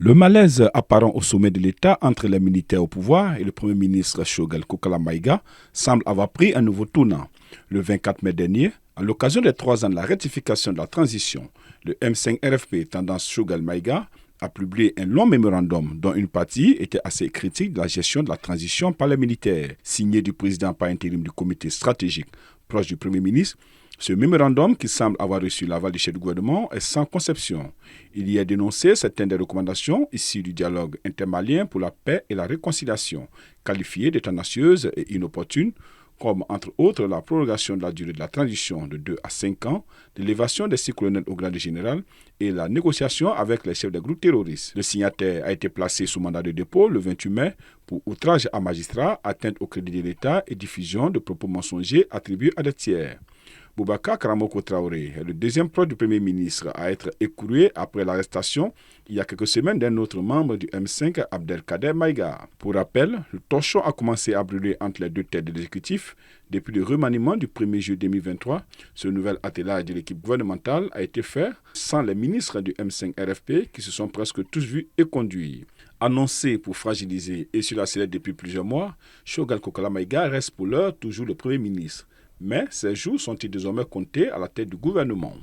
Le malaise apparent au sommet de l'État entre les militaires au pouvoir et le Premier ministre Choguel Kokala Maïga semble avoir pris un nouveau tournant. Le 24 mai dernier, à l'occasion des 3 ans de la rectification de la transition, le M5 RFP tendance Choguel Maïga a publié un long mémorandum dont une partie était assez critique de la gestion de la transition par les militaires, signé du président par intérim du comité stratégique proche du Premier ministre. Ce mémorandum, qui semble avoir reçu l'aval du chef du gouvernement, est sans conception. Il y a dénoncé certaines des recommandations issues du dialogue intermalien pour la paix et la réconciliation, qualifiées de tendancieuses et inopportunes, comme entre autres la prolongation de la durée de la transition de 2 à 5 ans, l'élévation des 6 colonels au grade général et la négociation avec les chefs des groupes terroristes. Le signataire a été placé sous mandat de dépôt le 28 mai pour outrage à magistrat, atteinte au crédit de l'État et diffusion de propos mensongers attribués à des tiers. Boubacar Karamoko Traoré est le deuxième proche du Premier ministre à être écroué après l'arrestation il y a quelques semaines d'un autre membre du M5, Abdelkader Maïga. Pour rappel, le torchon a commencé à brûler entre les deux têtes de l'exécutif depuis le remaniement du 1er juillet 2023. Ce nouvel attelage de l'équipe gouvernementale a été fait sans les ministres du M5 RFP qui se sont presque tous vus et conduits. Annoncé pour fragiliser et sur la sellette depuis plusieurs mois, Choguel Kokala Maïga reste pour l'heure toujours le Premier ministre. Mais ces jours sont-ils désormais comptés à la tête du gouvernement?